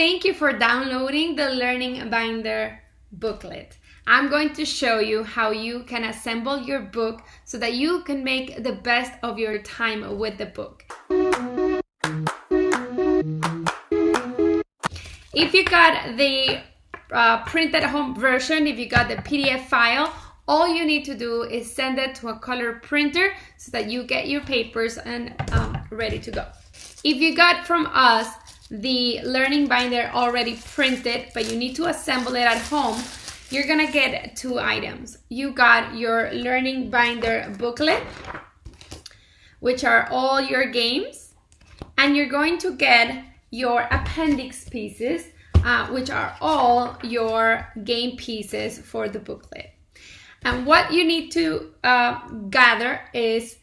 thank you for downloading the Learning Binder booklet. I'm going to show you how you can assemble your book so that you can make the best of your time with the book. If you got the printed home version, if you got the PDF file, all you need to do is send it to a color printer so that you get your papers and ready to go. If you got from us the Learning Binder already printed, but you need to assemble it at home, you're gonna get two items. You got your Learning Binder booklet, which are all your games, and you're going to get your appendix pieces, which are all your game pieces for the booklet. And what you need to gather is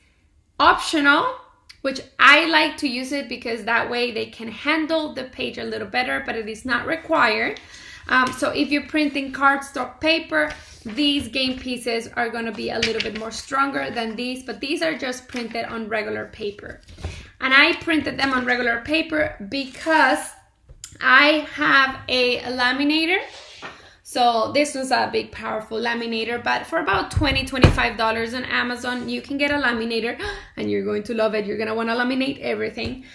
optional, which I like to use it because that way they can handle the page a little better, but it is not required. So if you're printing cardstock paper, these game pieces are going to be a little bit more stronger than these, but these are just printed on regular paper. And I printed them on regular paper because I have a laminator. So this was a big, powerful laminator, but for about $20-$25 on Amazon, you can get a laminator and you're going to love it. You're going to want to laminate everything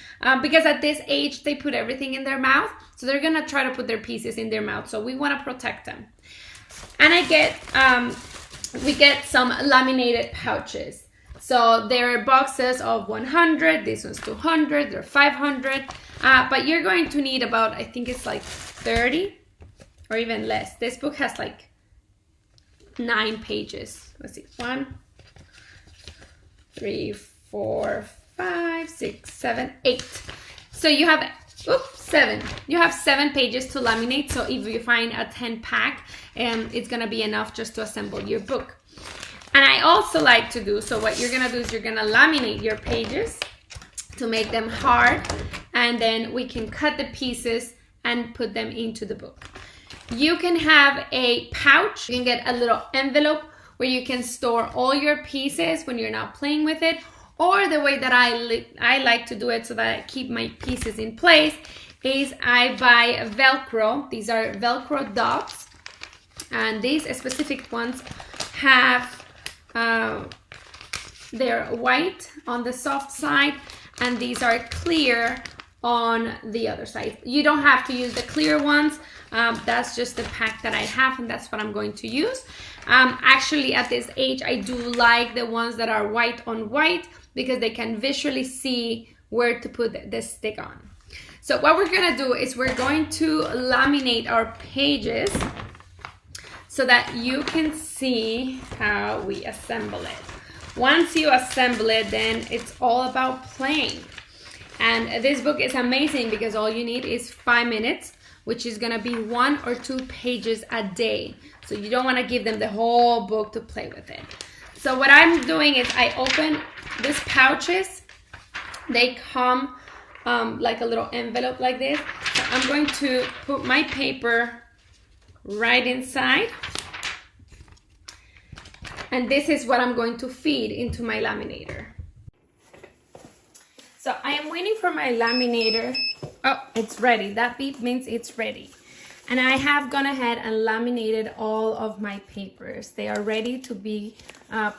because at this age, they put everything in their mouth. So they're going to try to put their pieces in their mouth. So we want to protect them. And we get some laminated pouches. So there are boxes of 100, this one's 200, they're 500, but you're going to need about, I think it's like 30 or even less. This book has like 9 pages. Let's see, 1, 3, 4, 5, 6, 7, 8. So you have 7. You have 7 pages to laminate. So if you find a 10 pack, it's gonna be enough just to assemble your book. And I also like to do, so what you're gonna do is you're gonna laminate your pages to make them hard, and then we can cut the pieces and put them into the book. You can have a pouch, you can get a little envelope where you can store all your pieces when you're not playing with it, or the way that I like to do it so that I keep my pieces in place is I buy Velcro. These are Velcro dots, and these specific ones have they're white on the soft side and these are clear on the other side. You don't have to use the clear ones. That's just the pack that I have and that's what I'm going to use. Actually at this age I do like the ones that are white on white because they can visually see where to put the stick on. So what we're gonna do is we're going to laminate our pages so that you can see how we assemble it. Once you assemble it, then it's all about playing. And this book is amazing because all you need is 5 minutes, which is gonna be 1 or 2 pages a day. So you don't wanna give them the whole book to play with it. So what I'm doing is I open these pouches. They come like a little envelope like this. So I'm going to put my paper right inside. And this is what I'm going to feed into my laminator. So I am waiting for my laminator. Oh, it's ready. That beep means it's ready. And I have gone ahead and laminated all of my papers. They are ready to be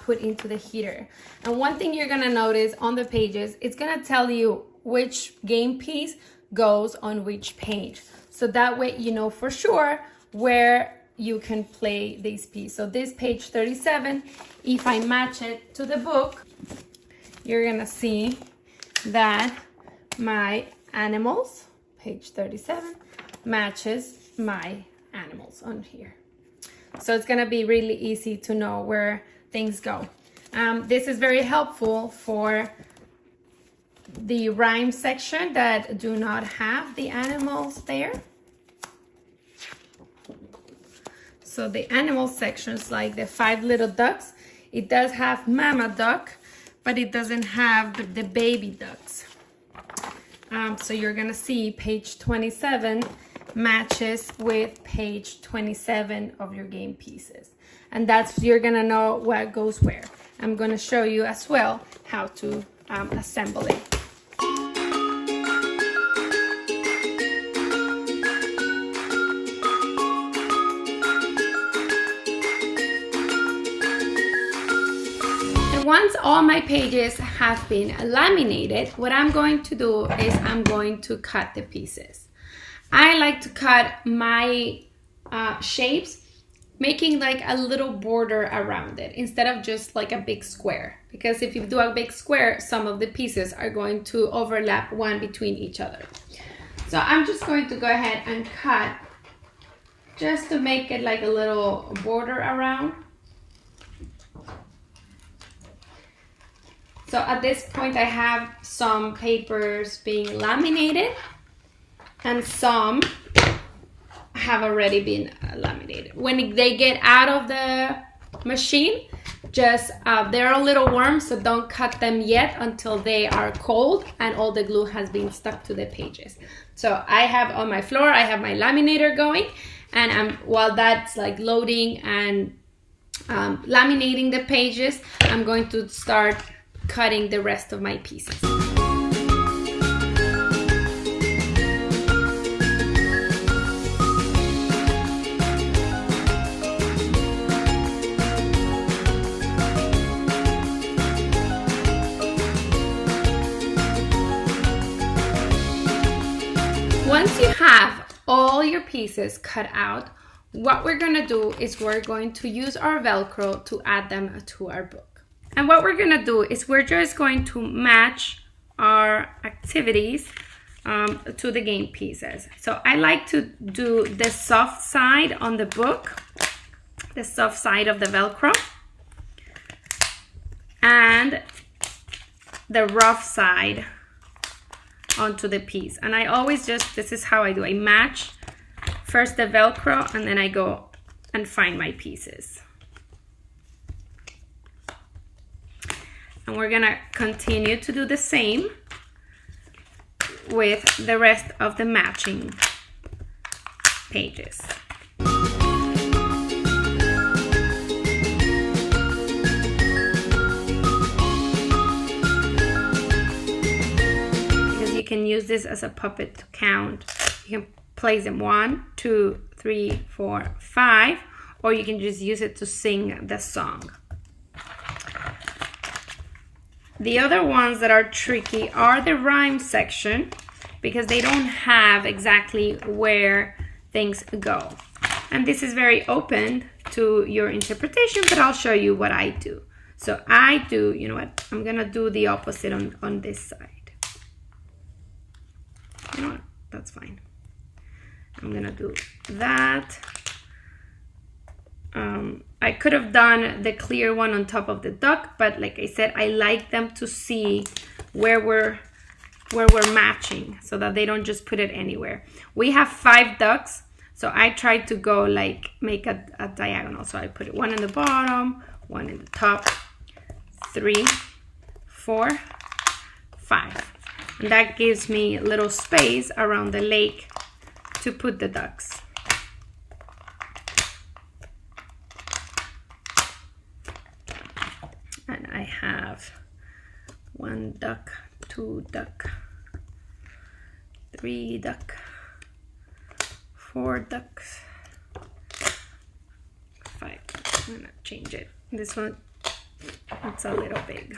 put into the heater. And one thing you're gonna notice on the pages, it's gonna tell you which game piece goes on which page. So that way you know for sure where you can play this piece. So this page 37, if I match it to the book, you're gonna see that my animals, page 37, matches my animals on here. So it's gonna be really easy to know where things go. This is very helpful for the rhyme section that do not have the animals there. So the animal sections, like the 5 little ducks, it does have mama duck, but it doesn't have the baby ducks. So you're gonna see page 27 matches with page 27 of your game pieces. And that's, you're gonna know what goes where. I'm gonna show you as well how to assemble it. once all my pages have been laminated, what I'm going to do is I'm going to cut the pieces. I like to cut my shapes, making like a little border around it instead of just like a big square, because if you do a big square, some of the pieces are going to overlap one between each other. So I'm just going to go ahead and cut just to make it like a little border around. So at this point I have some papers being laminated and some have already been laminated. When they get out of the machine, just they're a little warm, so don't cut them yet until they are cold and all the glue has been stuck to the pages. So I have on my floor, I have my laminator going, and while that's like loading and laminating the pages, I'm going to start cutting the rest of my pieces. Once you have all your pieces cut out, what we're gonna do is we're going to use our Velcro to add them to our book. And what we're gonna do is we're just going to match our activities to the game pieces. So I like to do the soft side on the book, the soft side of the Velcro, and the rough side onto the piece. And I always this is how I do. I match first the Velcro and then I go and find my pieces. And we're gonna continue to do the same with the rest of the matching pages. You can use this as a puppet to count. You can place them 1, 2, 3, 4, 5, or you can just use it to sing the song. The other ones that are tricky are the rhyme section, because they don't have exactly where things go. And this is very open to your interpretation, but I'll show you what I do. So I do, you know what, I'm gonna do the opposite on this side. You know what? That's fine. I'm gonna do that. I could have done the clear one on top of the duck, but like I said, I like them to see where we're matching, so that they don't just put it anywhere. We have 5 ducks, so I tried to go like make a diagonal. So I put 1 in the bottom, 1 in the top, 3, 4, 5. And that gives me a little space around the lake to put the ducks. And I have 1 duck, 2 duck, 3 duck, 4 ducks, 5. I'm gonna change it. This one, it's a little big.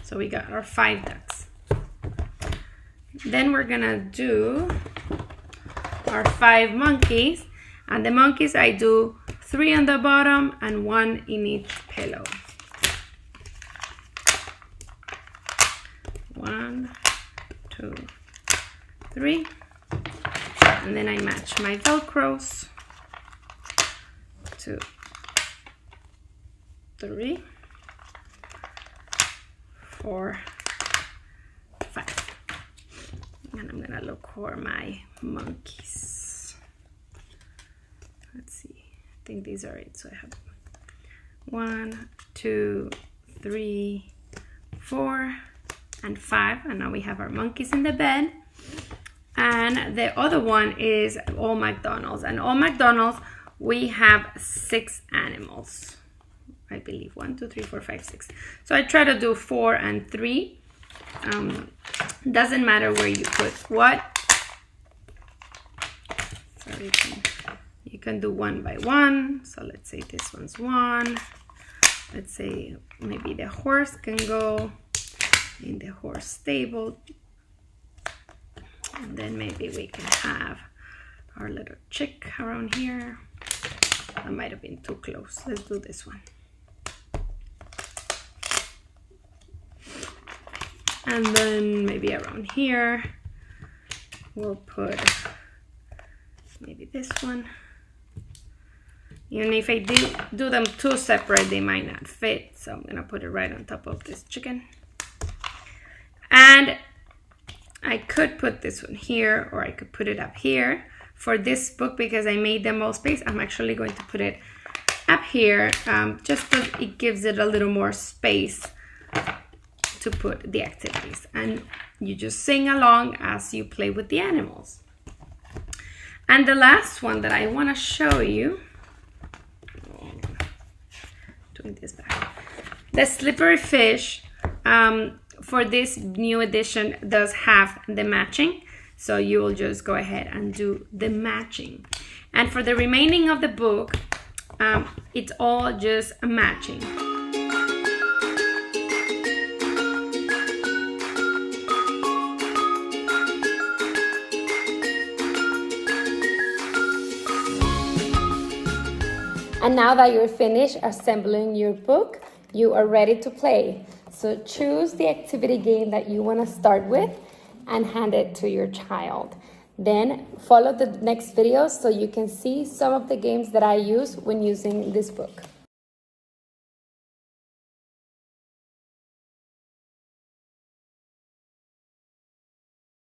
So we got our 5 ducks. Then we're gonna do our 5 monkeys. And the monkeys, I do 3 on the bottom and 1 in each pillow. 1, 2, 3. And then I match my Velcros. 2, 3, 4, 5. And I'm gonna look for my monkeys. Let's see, I think these are it. So I have 1, 2, 3, 4, and 5. And now we have our monkeys in the bed. And the other one is All McDonald's. And All McDonald's, we have 6 animals. I believe 1, 2, 3, 4, 5, 6. So I try to do 4 and 3. Doesn't matter where you put what. Sorry you can do one by one. So let's say this one's one. Let's say maybe the horse can go in the horse stable. And then maybe we can have our little chick around here. That might have been too close. Let's do this one. And then maybe around here, we'll put maybe this one. Even if I do them too separate, they might not fit. So I'm gonna put it right on top of this chicken. And I could put this one here, or I could put it up here. For this book, because I made the most space, I'm actually going to put it up here, just so it gives it a little more space to put the activities. And you just sing along as you play with the animals. And the last one that I want to show you, doing this back, the slippery fish, for this new edition does have the matching. So you will just go ahead and do the matching. And for the remaining of the book, it's all just a matching. And now that you're finished assembling your book, you are ready to play. So choose the activity game that you want to start with and hand it to your child. Then follow the next videos so you can see some of the games that I use when using this book.